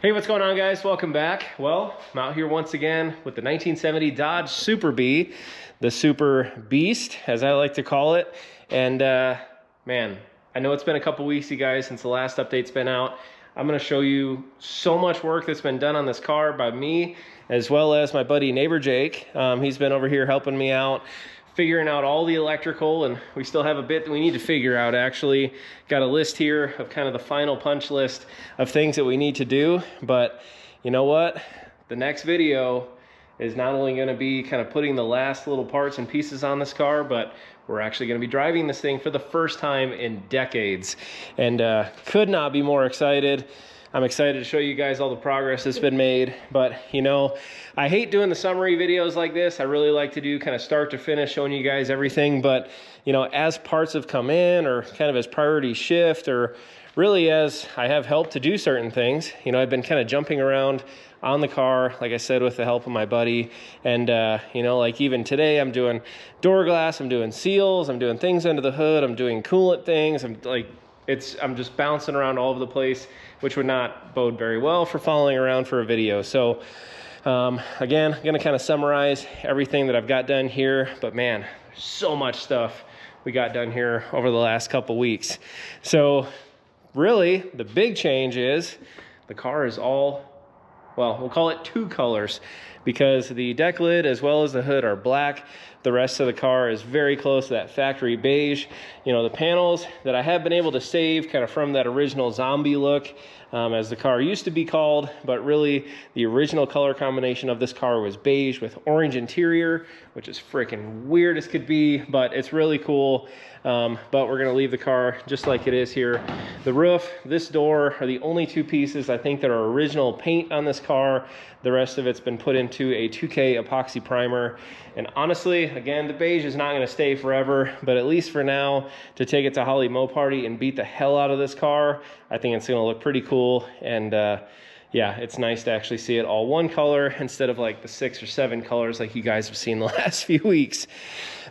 Hey, what's going on, guys? Welcome back. Well, I'm out here once again with the 1970 Dodge Super Bee, the Super Beast, as I like to call it. And man, I know it's been a couple weeks, you guys, since the last update's been out. I'm going to show you so much work that's been done on this car by me, as well as my buddy neighbor Jake. He's been over here helping me out, figuring out all the electrical, and we still have a bit that we need to figure out. Actually got a list here of kind of the final punch list of things that we need to do. But you know what, the next video is not only going to be kind of putting the last little parts and pieces on this car, but we're actually going to be driving this thing for the first time in decades, and could not be more excited. I'm excited to show you guys all the progress that's been made. But you know, I hate doing the summary videos like this. I really like to do kind of start to finish, showing you guys everything. But you know, as parts have come in, or kind of as priorities shift, or really as I have helped to do certain things, you know, I've been kind of jumping around on the car, like I said, with the help of my buddy. And you know, like even today, I'm doing door glass, I'm doing seals, I'm doing things under the hood, I'm doing coolant things. I'm just bouncing around all over the place, which would not bode very well for following around for a video. So again, I'm gonna kind of summarize everything that I've got done here, but man, so much stuff we got done here over the last couple weeks. So really, the big change is the car is all, well, we'll call it two colors, because the deck lid as well as the hood are black. The rest of the car is very close to that factory beige. You know, the panels that I have been able to save kind of from that original zombie look, as the car used to be called, but really the original color combination of this car was beige with orange interior, which is freaking weird as could be, but it's really cool. But we're gonna leave the car just like it is here. The roof, this door are the only two pieces I think that are original paint on this car. The rest of it's been put into a 2K epoxy primer. And honestly, again, the beige is not gonna stay forever, but at least for now, to take it to Holley Mo Party and beat the hell out of this car, I think it's gonna look pretty cool. And yeah, it's nice to actually see it all one color instead of like the 6 or 7 colors like you guys have seen the last few weeks.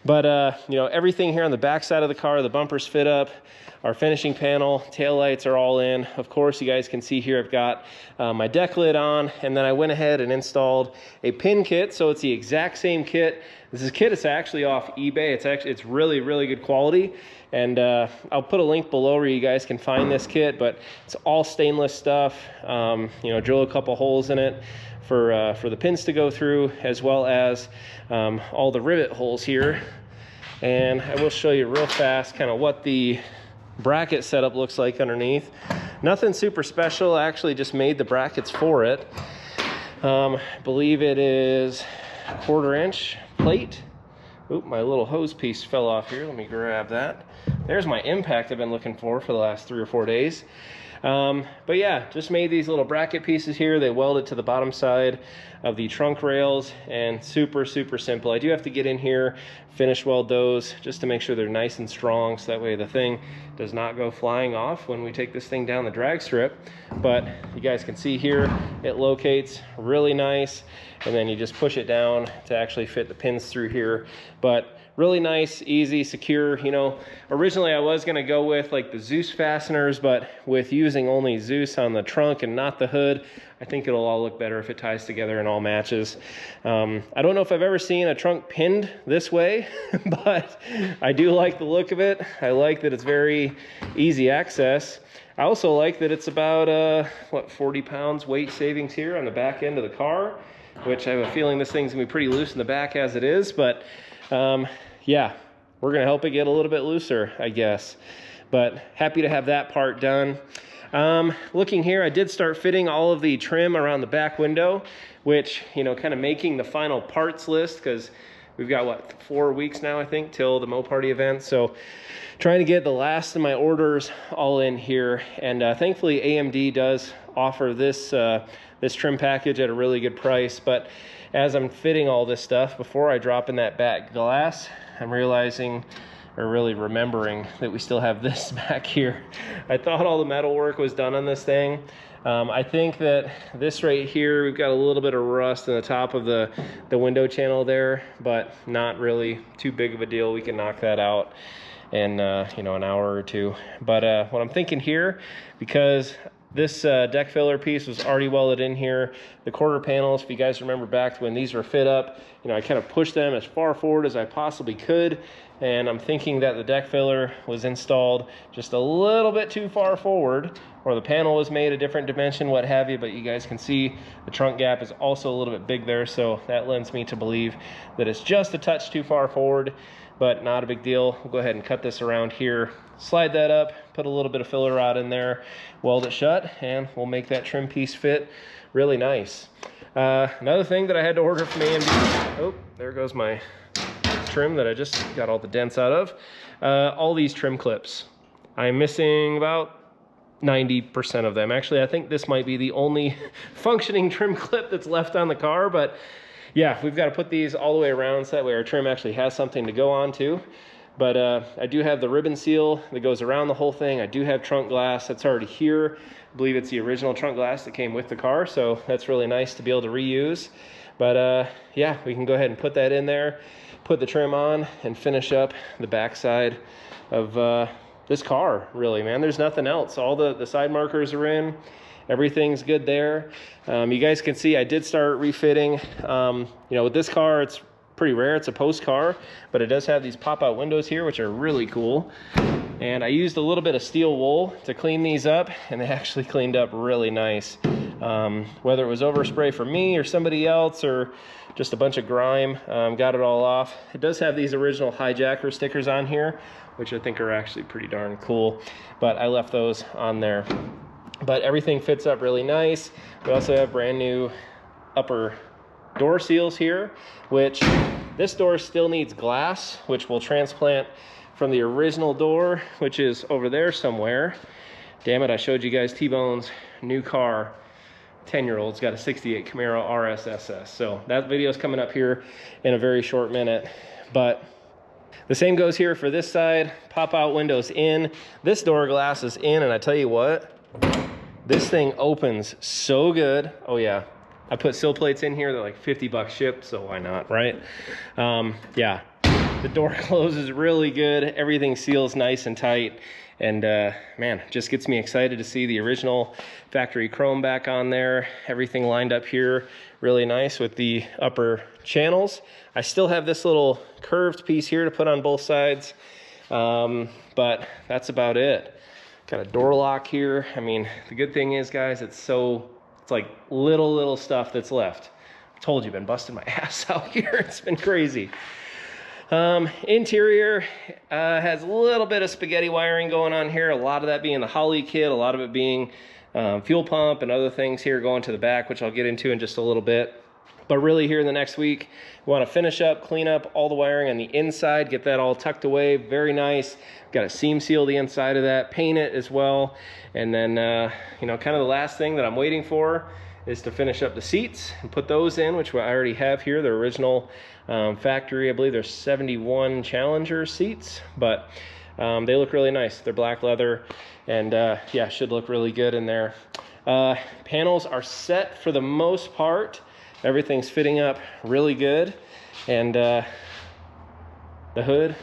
But you know, everything here on the back side of the car, the bumpers fit up, our finishing panel, tail lights are all in. Of course, you guys can see here I've got my deck lid on, and then I went ahead and installed a pin kit. So it's the exact same kit. This is a kit, it's actually off eBay. It's really, really good quality. And I'll put a link below where you guys can find this kit, but it's all stainless stuff. You know, drill a couple holes in it for the pins to go through, as well as all the rivet holes here. And I will show you real fast kind of what the bracket setup looks like underneath. Nothing super special. I actually just made the brackets for it. I believe it is a 1/4 inch plate. Oop, my little hose piece fell off here. Let me grab that. There's my impact I've been looking for the last 3 or 4 days. But yeah, just made these little bracket pieces here. They welded to the bottom side of the trunk rails, and super, super simple. I do have to get in here, finish weld those just to make sure they're nice and strong, so that way the thing does not go flying off when we take this thing down the drag strip. But you guys can see here, it locates really nice, and then you just push it down to actually fit the pins through here. But really nice, easy, secure. You know, originally I was gonna go with like the Zeus fasteners, but with using only Zeus on the trunk and not the hood, I think it'll all look better if it ties together and all matches. I don't know if I've ever seen a trunk pinned this way, but I do like the look of it. I like that it's very easy access. I also like that it's about, what, 40 pounds weight savings here on the back end of the car, which I have a feeling this thing's gonna be pretty loose in the back as it is, but yeah, we're gonna help it get a little bit looser, I guess. But happy to have that part done. Looking here, I did start fitting all of the trim around the back window, which, you know, kind of making the final parts list, because we've got, what, 4 weeks now, I think, till the Mo Party event. So trying to get the last of my orders all in here. And thankfully, AMD does offer this, this trim package at a really good price. But as I'm fitting all this stuff, before I drop in that back glass, I'm realizing, or really remembering, that we still have this back here. I thought all the metal work was done on this thing. I think that this right here, we've got a little bit of rust in the top of the window channel there, but not really too big of a deal. We can knock that out in you know, an hour or two. But what I'm thinking here, because This deck filler piece was already welded in here. The quarter panels, if you guys remember back to when these were fit up, you know, I kind of pushed them as far forward as I possibly could. And I'm thinking that the deck filler was installed just a little bit too far forward, or the panel was made a different dimension, what have you. But you guys can see the trunk gap is also a little bit big there. So that lends me to believe that it's just a touch too far forward, but not a big deal. We'll go ahead and cut this around here, slide that up, put a little bit of filler rod in there, weld it shut, and we'll make that trim piece fit really nice. Another thing that I had to order from AMD, oh, there goes my trim that I just got all the dents out of. All these trim clips. I'm missing about 90% of them. Actually, I think this might be the only functioning trim clip that's left on the car, but yeah, we've got to put these all the way around so that way our trim actually has something to go on to. But I do have the ribbon seal that goes around the whole thing. I do have trunk glass that's already here. I believe it's the original trunk glass that came with the car, so that's really nice to be able to reuse. But yeah, we can go ahead and put that in there, put the trim on, and finish up the backside of this car, really, man. There's nothing else. All the side markers are in. Everything's good there. You guys can see I did start refitting. You know, with this car, it's pretty rare. It's a post car, but it does have these pop-out windows here, which are really cool. And I used a little bit of steel wool to clean these up, and they actually cleaned up really nice. Whether it was overspray for me or somebody else, or just a bunch of grime, got it all off. It does have these original hijacker stickers on here, which I think are actually pretty darn cool, but I left those on there. But everything fits up really nice. We also have brand new upper door seals here, which this door still needs glass, which will transplant from the original door, which is over there somewhere. Damn it, I showed you guys T-Bone's new car. 10-year-old's got a 68 Camaro RSSS. So that video is coming up here in a very short minute. But the same goes here for this side. Pop-out windows in. This door glass is in, and I tell you what, this thing opens so good. Oh yeah, I put sill plates in here. They're like 50 bucks shipped, so why not, right? Yeah, the door closes really good. Everything seals nice and tight. And man, just gets me excited to see the original factory chrome back on there. Everything lined up here really nice with the upper channels. I still have this little curved piece here to put on both sides, but that's about it. Got a door lock here. I mean, the good thing is, guys, it's like little stuff that's left. I told you, I've been busting my ass out here. It's been crazy. Interior has a little bit of spaghetti wiring going on here. A lot of that being the Holley kit, a lot of it being fuel pump and other things here going to the back, which I'll get into in just a little bit. But really here in the next week, we want to finish up, clean up all the wiring on the inside, get that all tucked away, very nice. Got to seam seal the inside of that, paint it as well. And then, you know, kind of the last thing that I'm waiting for is to finish up the seats and put those in, which I already have here, the original factory. I believe there's 71 Challenger seats, but they look really nice. They're black leather, and yeah, should look really good in there. Panels are set for the most part. Everything's fitting up really good, and the hood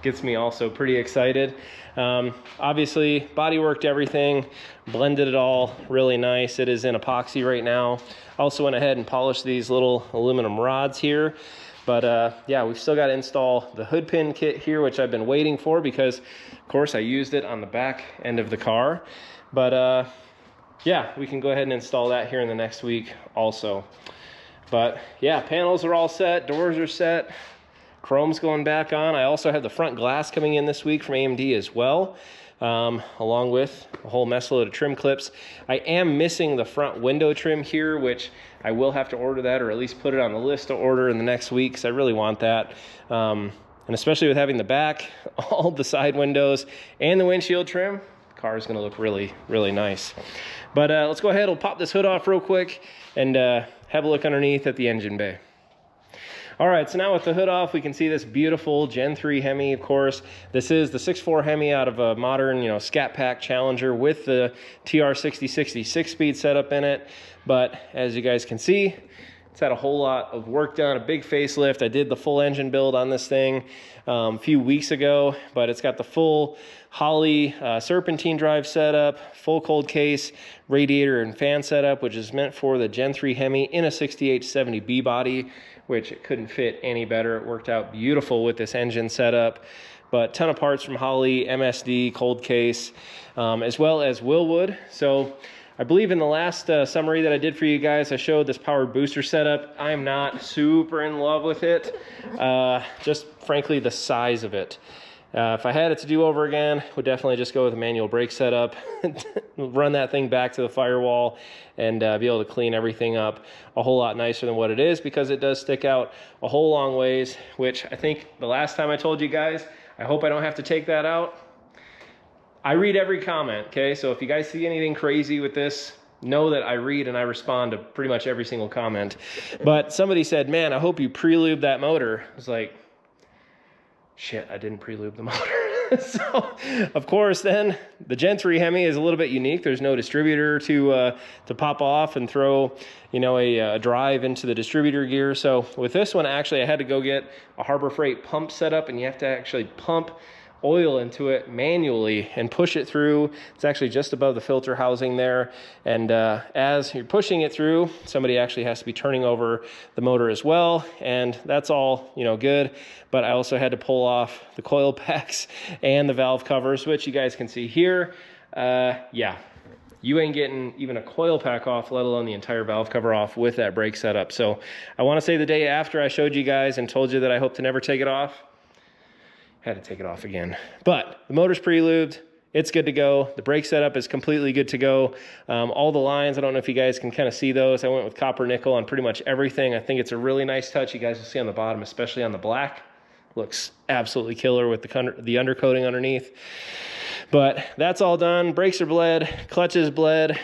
gets me also pretty excited. Obviously body worked everything, blended it all really nice. It is in epoxy right now. Also went ahead and polished these little aluminum rods here. But yeah, we've still got to install the hood pin kit here, which I've been waiting for because of course I used it on the back end of the car. But yeah, we can go ahead and install that here in the next week also. But yeah, panels are all set, doors are set, chrome's going back on. I also have the front glass coming in this week from AMD as well, along with a whole mess load of trim clips. I am missing the front window trim here, which I will have to order that, or at least put it on the list to order in the next week, because I really want that. And especially with having the back, all the side windows, and the windshield trim, the car is going to look really, really nice. But let's go ahead, we'll pop this hood off real quick and have a look underneath at the engine bay. All right, so now with the hood off, we can see this beautiful Gen 3 Hemi, of course. This is the 6.4 Hemi out of a modern, you know, Scat Pack Challenger with the TR6060 6-speed setup in it. But as you guys can see, It's had a whole lot of work done, a big facelift. I did the full engine build on this thing a few weeks ago, but it's got the full Holley serpentine drive setup, full cold case, radiator and fan setup, which is meant for the Gen 3 Hemi in a 6870B body, which it couldn't fit any better. It worked out beautiful with this engine setup. But ton of parts from Holley, MSD, cold case, as well as Willwood. So I believe in the last summary that I did for you guys, I showed this powered booster setup. I'm not super in love with it, just frankly the size of it. If I had it to do over again, would definitely just go with a manual brake setup, run that thing back to the firewall, and be able to clean everything up a whole lot nicer than what it is, because it does stick out a whole long ways, which I think the last time I told you guys, I hope I don't have to take that out. I read every comment, okay? So if you guys see anything crazy with this, know that I read and I respond to pretty much every single comment. But somebody said, man, I hope you pre-lube that motor. I was like, shit, I didn't pre-lube the motor. So, of course, then the Gen 3 Hemi is a little bit unique. There's no distributor to pop off and throw, you know, a drive into the distributor gear. So with this one, actually, I had to go get a Harbor Freight pump set up, and you have to actually pump oil into it manually and push it through. It's actually just above the filter housing there, and as you're pushing it through, somebody actually has to be turning over the motor as well, and that's all, you know, good. But I also had to pull off the coil packs and the valve covers, which you guys can see here. Yeah, you ain't getting even a coil pack off, let alone the entire valve cover off with that brake setup. So I want to say the day after I showed you guys and told you that I hope to never take it off, had to take it off again. But the motor's pre-lubed, it's good to go. The brake setup is completely good to go. All the lines, I don't know if you guys can kind of see those. I went with copper nickel on pretty much everything. I think it's a really nice touch. You guys will see on the bottom, especially on the black. Looks absolutely killer with the undercoating underneath. But that's all done. Brakes are bled, clutches bled.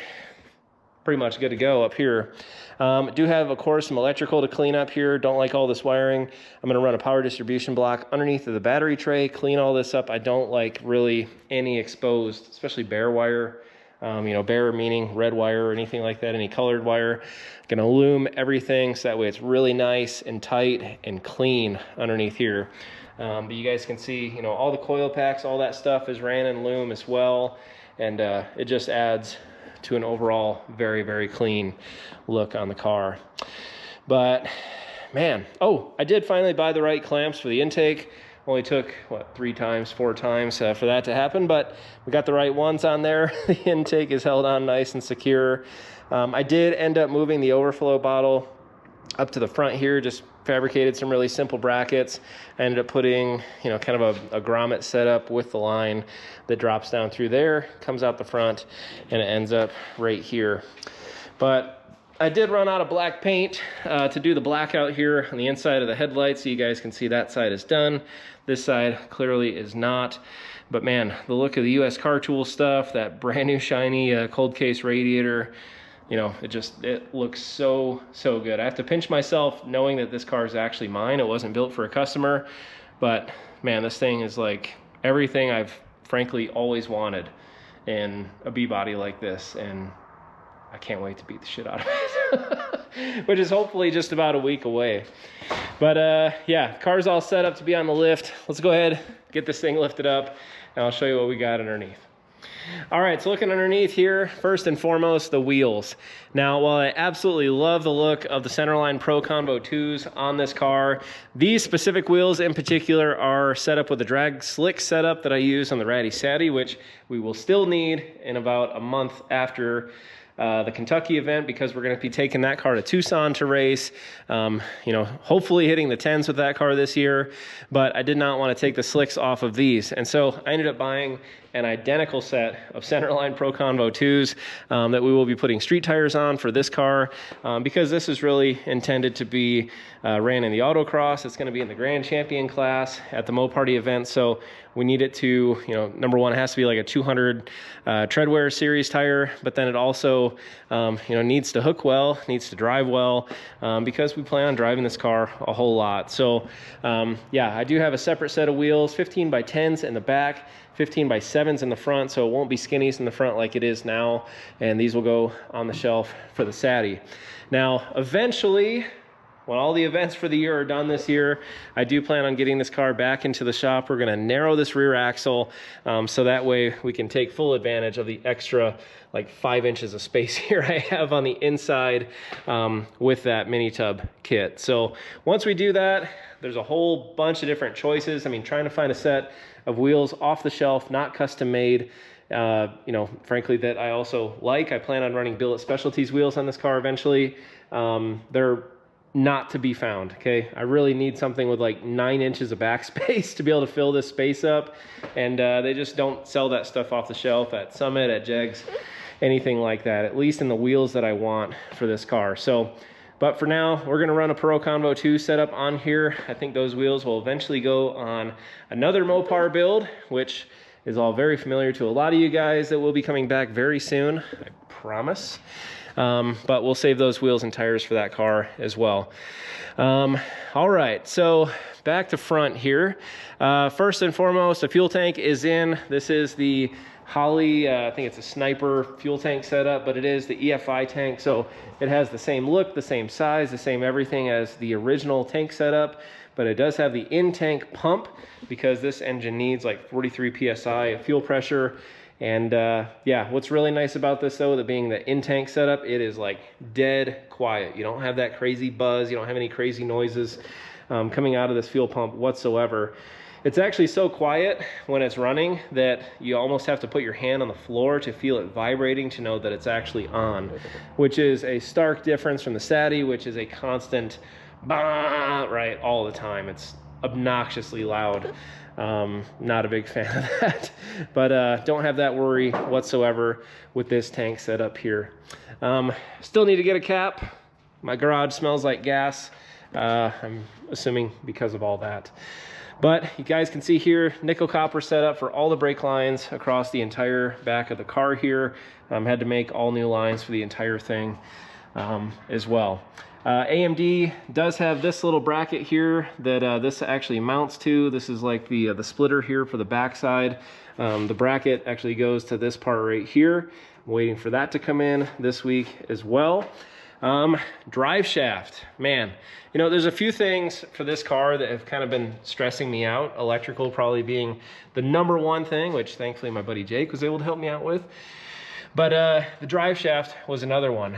Pretty much good to go up here. Do have, of course, some electrical to clean up here. Don't like all this wiring. I'm going to run a power distribution block underneath of the battery tray, clean all this up. I don't like really any exposed, especially bare wire. You know, bare meaning red wire or anything like that, any colored wire. Going to loom everything so that way it's really nice and tight and clean underneath here. But you guys can see, you know, all the coil packs, all that stuff is ran in loom as well. And it just adds to an overall very, very clean look on the car. But man, oh, I did finally buy the right clamps for the intake. Only took, what, 4 times for that to happen, but we got the right ones on there. The intake is held on nice and secure. I did end up moving the overflow bottle up to the front here, just fabricated some really simple brackets. I ended up putting, you know, kind of a grommet setup with the line that drops down through there, comes out the front, and it ends up right here. But I did run out of black paint to do the blackout here on the inside of the headlights, so you guys can see that side is done. This side clearly is not. But man, the look of the US Car Tool stuff, that brand new shiny cold case radiator, you know, it looks so good. I have to pinch myself knowing that this car is actually mine. It wasn't built for a customer, but man, this thing is like everything I've frankly always wanted in a B body like this, and I can't wait to beat the shit out of it, which is hopefully just about a week away. But yeah, car's all set up to be on the lift. Let's go ahead, get this thing lifted up, and I'll show you what we got underneath. All right, so looking underneath here, first and foremost, the wheels. Now, while I absolutely love the look of the Centerline Pro Convo 2s on this car, these specific wheels in particular are set up with a drag slick setup that I use on the Ratty Saddy, which we will still need in about a month after the Kentucky event, because we're going to be taking that car to Tucson to race, you know, hopefully hitting the 10s with that car this year. But I did not want to take the slicks off of these, and so I ended up buying an identical set of Centerline Pro Convo 2s that we will be putting street tires on for this car, because this is really intended to be ran in the autocross. It's going to be in the Grand Champion class at the Mo Party event, so we need it to, you know, number one, it has to be like a 200 treadwear series tire, but then it also, you know, needs to hook well, needs to drive well, because we plan on driving this car a whole lot. So yeah, I do have a separate set of wheels, 15 by 10s in the back, 15 by 7s in the front, so it won't be skinnies in the front like it is now, and these will go on the shelf for the Sadie. Now, eventually, when all the events for the year are done this year, I do plan on getting this car back into the shop. We're gonna narrow this rear axle, so that way we can take full advantage of the extra like 5 inches of space here I have on the inside with that mini tub kit. So once we do that, there's a whole bunch of different choices. I mean, trying to find a set of wheels off the shelf, not custom made, you know, frankly, that I also like. I plan on running Billet Specialties wheels on this car eventually. They're not to be found, okay? I really need something with like 9 inches of backspace to be able to fill this space up, and they just don't sell that stuff off the shelf at Summit, at Jegs, anything like that, at least in the wheels that I want for this car. So, but for now, we're gonna run a Pro Convo 2 setup on here. I think those wheels will eventually go on another Mopar build, which is all very familiar to a lot of you guys that will be coming back very soon, I promise. But we'll save those wheels and tires for that car as well. All right, so back to front here. First and foremost, the fuel tank is in. This is the Holley, I think it's a Sniper fuel tank setup, but it is the EFI tank, so it has the same look, the same size, the same everything as the original tank setup, but it does have the in-tank pump because this engine needs like 43 PSI of fuel pressure. And yeah, what's really nice about this though, that being the in-tank setup, it is like dead quiet. You don't have that crazy buzz, you don't have any crazy noises coming out of this fuel pump whatsoever. It's actually so quiet when it's running that you almost have to put your hand on the floor to feel it vibrating to know that it's actually on, which is a stark difference from the Sadie, which is a constant bah, right, all the time. It's obnoxiously loud. Not a big fan of that, but don't have that worry whatsoever with this tank setup here. Still need to get a cap. My garage smells like gas. I'm assuming because of all that. But you guys can see here, nickel copper setup for all the brake lines across the entire back of the car here. Had to make all new lines for the entire thing as well. AMD does have this little bracket here that this actually mounts to. This is like the splitter here for the backside. The bracket actually goes to this part right here. I'm waiting for that to come in this week as well. Drive shaft, man, you know, there's a few things for this car that have kind of been stressing me out. Electrical probably being the number one thing, which thankfully my buddy Jake was able to help me out with. But the drive shaft was another one.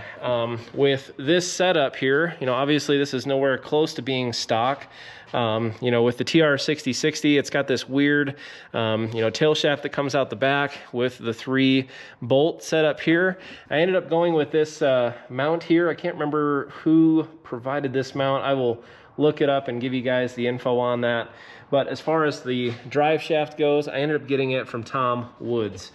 With this setup here, you know, obviously this is nowhere close to being stock. You know, with the TR6060, it's got this weird, you know, tail shaft that comes out the back with the 3 bolt setup here. I ended up going with this mount here. I can't remember who provided this mount. I will look it up and give you guys the info on that. But as far as the drive shaft goes, I ended up getting it from Tom Woods.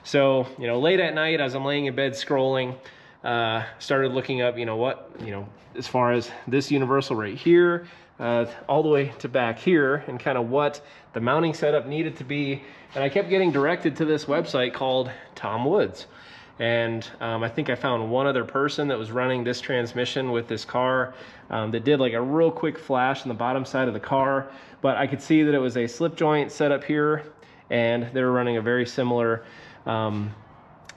So, you know, late at night as I'm laying in bed scrolling, started looking up, you know, what, you know, as far as this universal right here, all the way to back here, and kind of what the mounting setup needed to be. And I kept getting directed to this website called Tom Woods. And I think I found one other person that was running this transmission with this car that did like a real quick flash on the bottom side of the car. But I could see that it was a slip joint setup here, and they were running a very similar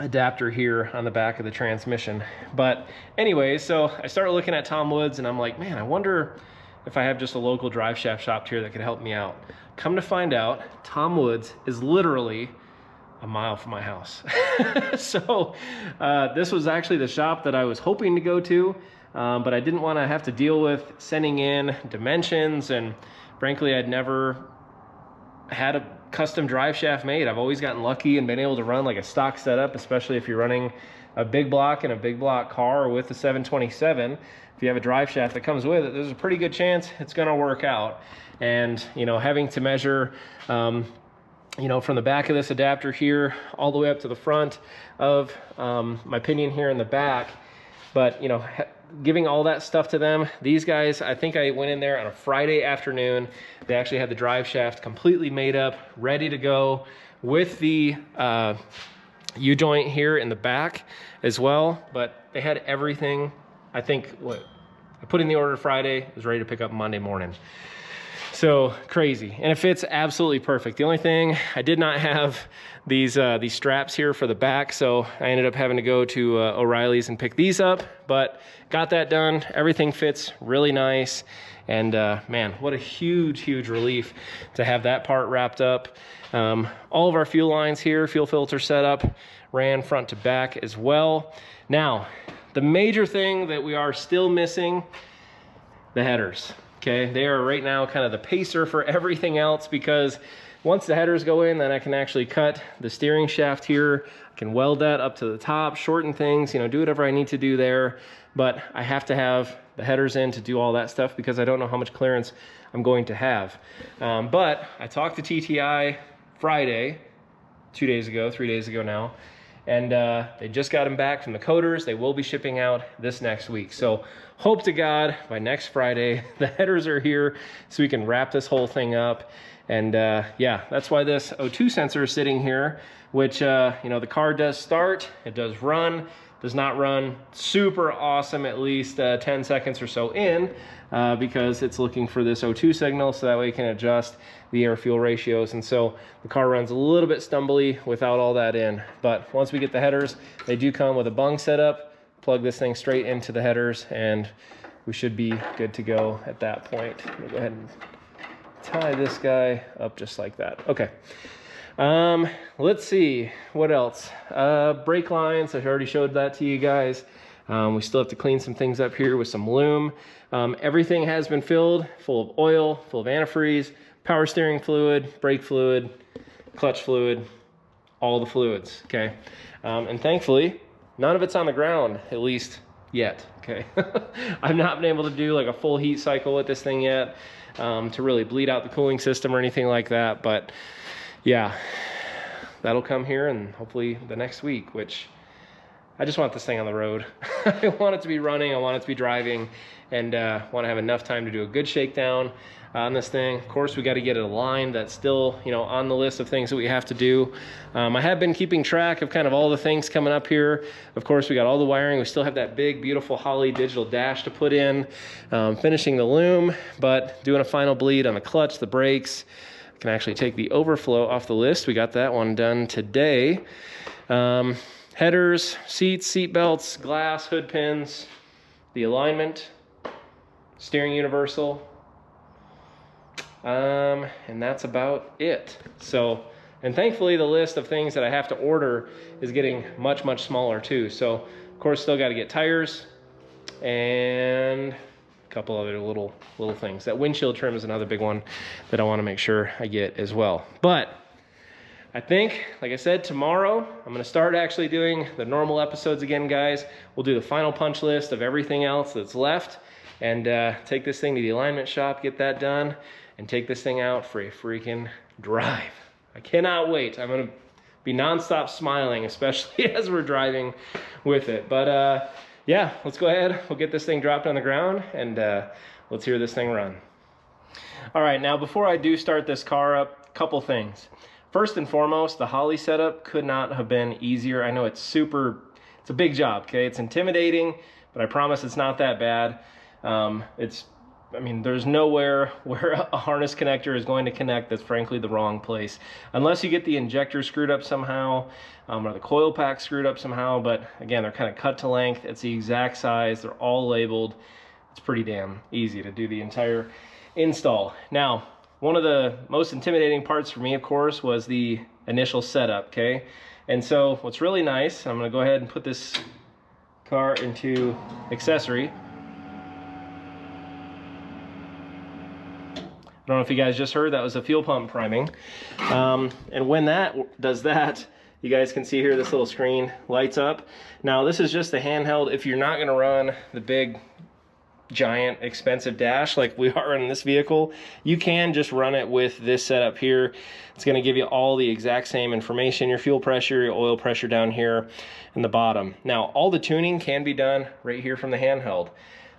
adapter here on the back of the transmission. But anyway, so I started looking at Tom Woods, and I'm like, man, I wonder if I have just a local drive shaft shop here that could help me out. Come to find out, Tom Woods is literally a mile from my house. So this was actually the shop that I was hoping to go to, but I didn't want to have to deal with sending in dimensions, and frankly, I'd never had a custom drive shaft made. I've always gotten lucky and been able to run like a stock setup, especially if you're running a big block and a big block car with the 727. If you have a drive shaft that comes with it, there's a pretty good chance it's going to work out. And, you know, having to measure, you know, from the back of this adapter here all the way up to the front of my pinion here in the back. But, you know, giving all that stuff to them. These guys, I think I went in there on a Friday afternoon. They actually had the drive shaft completely made up, ready to go with the U-joint here in the back as well. But they had everything. I think what I put in the order Friday, was ready to pick up Monday morning. So crazy, and it fits absolutely perfect. The only thing, I did not have these straps here for the back, so I ended up having to go to O'Reilly's and pick these up, but got that done. Everything fits really nice, and man, what a huge relief to have that part wrapped up. All of our fuel lines here, fuel filter setup, ran front to back as well. Now, the major thing that we are still missing, the headers. Okay, they are right now kind of the pacer for everything else, because once the headers go in, then I can actually cut the steering shaft here. I can weld that up to the top, shorten things, you know, do whatever I need to do there. But I have to have the headers in to do all that stuff because I don't know how much clearance I'm going to have. But I talked to TTI Friday, 3 days ago now, and they just got them back from the coaters. They will be shipping out this next week. So hope to God by next Friday, the headers are here so we can wrap this whole thing up. And yeah, that's why this O2 sensor is sitting here, which, you know, the car does start, it does run, does not run super awesome, at least 10 seconds or so in, because it's looking for this O2 signal, so that way it can adjust the air fuel ratios. And so the car runs a little bit stumbly without all that in. But once we get the headers, they do come with a bung setup. Plug this thing straight into the headers, and we should be good to go at that point. Let me go ahead and tie this guy up just like that. Okay. Let's see what else. Brake lines, I already showed that to you guys. We still have to clean some things up here with some loom. Everything has been filled, full of oil, full of antifreeze, power steering fluid, brake fluid, clutch fluid, all the fluids, okay? And thankfully, none of it's on the ground, at least yet, okay? I've not been able to do like a full heat cycle with this thing yet, to really bleed out the cooling system or anything like that, but yeah, that'll come here and hopefully the next week, which I just want this thing on the road. I want it to be running, I want it to be driving, and want to have enough time to do a good shakedown on this thing. Of course, we got to get it aligned. That's still, you know, on the list of things that we have to do. I have been keeping track of kind of all the things coming up here. Of course, we got all the wiring. We still have that big, beautiful Holley digital dash to put in, finishing the loom, but doing a final bleed on the clutch, the brakes. I can actually take the overflow off the list. We got that one done today. Headers, seats, seat belts, glass, hood pins, the alignment, steering universal, and that's about it. So, and thankfully the list of things that I have to order is getting much smaller too. So of course, still got to get tires and a couple other little things. That windshield trim is another big one that I want to make sure I get as well. But I think, like I said, tomorrow I'm going to start actually doing the normal episodes again, guys. We'll do the final punch list of everything else that's left, and take this thing to the alignment shop, get that done, and take this thing out for a freaking drive. I cannot wait. I'm going to be nonstop smiling, especially as we're driving with it. But yeah, let's go ahead. We'll get this thing dropped on the ground, and let's hear this thing run. All right, now before I do start this car up, a couple things. First and foremost, the Holley setup could not have been easier. I know it's a big job, okay? It's intimidating, but I promise it's not that bad. I mean, there's nowhere where a harness connector is going to connect that's frankly the wrong place. Unless you get the injector screwed up somehow, or the coil pack screwed up somehow, but again, they're kind of cut to length. It's the exact size. They're all labeled. It's pretty damn easy to do the entire install. Now, one of the most intimidating parts for me, of course, was the initial setup, okay? And so what's really nice, I'm gonna go ahead and put this car into Accessory. I don't know if you guys just heard, that was a fuel pump priming. And when that does that, you guys can see here this little screen lights up. Now this is just the handheld. If you're not gonna run the big giant expensive dash like we are in this vehicle, you can just run it with this setup here. It's going to give you all the exact same information, your fuel pressure, your oil pressure down here in the bottom. Now, all the tuning can be done right here from the handheld.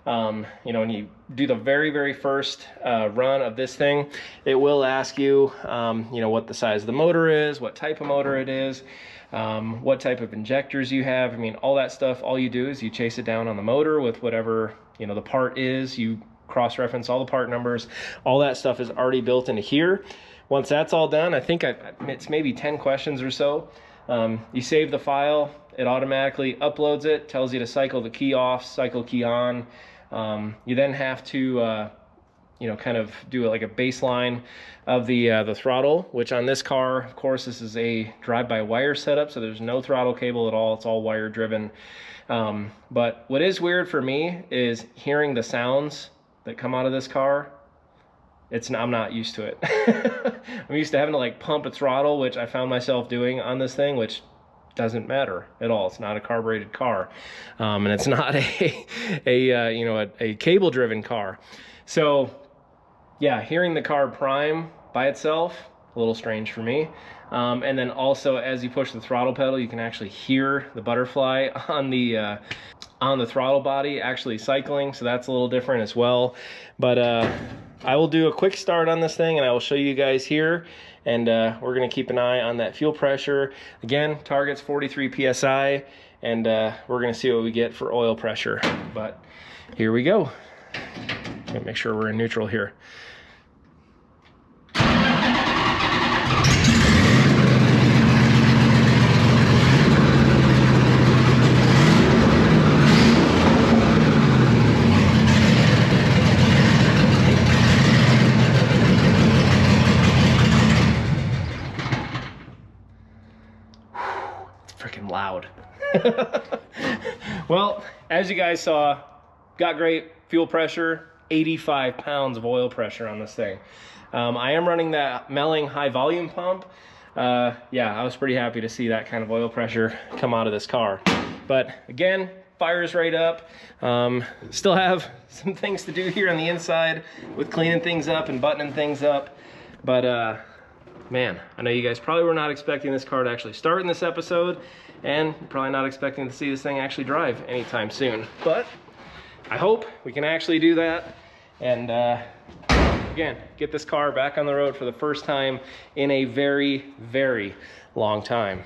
You know, when you do the very first run of this thing, it will ask you, you know, what the size of the motor is, what type of motor it is, what type of injectors you have. I mean, all that stuff, all you do is you chase it down on the motor with whatever, you know, the part is. You cross-reference all the part numbers. All that stuff is already built into here. Once that's all done, I think it's maybe 10 questions or so. You save the file, it automatically uploads it, tells you to cycle the key off, cycle key on. You then have to, you know, kind of do like a baseline of the throttle, which on this car, of course, this is a drive-by-wire setup, so there's no throttle cable at all. It's all wire driven. But what is weird for me is hearing the sounds that come out of this car. I'm not used to it. I'm used to having to like pump a throttle, which I found myself doing on this thing, which doesn't matter at all. It's not a carbureted car, and it's not you know, a cable driven car. So yeah, hearing the car prime by itself, a little strange for me. And then also, as you push the throttle pedal, you can actually hear the butterfly on the throttle body actually cycling, so that's a little different as well. But I will do a quick start on this thing and I will show you guys here, and we're going to keep an eye on that fuel pressure. Again, target's 43 psi, and we're going to see what we get for oil pressure. But here we go. Make sure we're in neutral here. Freaking loud. Well, as you guys saw, got great fuel pressure, 85 pounds of oil pressure on this thing. I am running that Melling high volume pump. Yeah, I was pretty happy to see that kind of oil pressure come out of this car. But again, fires right up. Still have some things to do here on the inside with cleaning things up and buttoning things up. But man, I know you guys probably were not expecting this car to actually start in this episode, and probably not expecting to see this thing actually drive anytime soon. But I hope we can actually do that, and again, get this car back on the road for the first time in a very long time.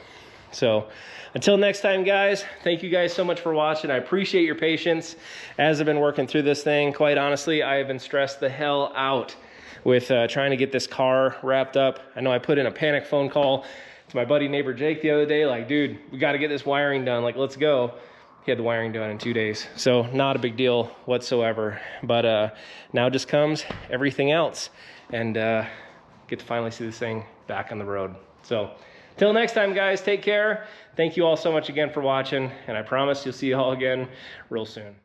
So until next time, guys, thank you guys so much for watching. I appreciate your patience as I've been working through this thing. Quite honestly, I have been stressed the hell out with trying to get this car wrapped up. I know I put in a panic phone call to my buddy neighbor Jake the other day, like, dude, we got to get this wiring done, like, let's go. He had the wiring done in 2 days, so not a big deal whatsoever. But now just comes everything else, and get to finally see this thing back on the road. So till next time, guys, take care. Thank you all so much again for watching, and I promise you'll see you all again real soon.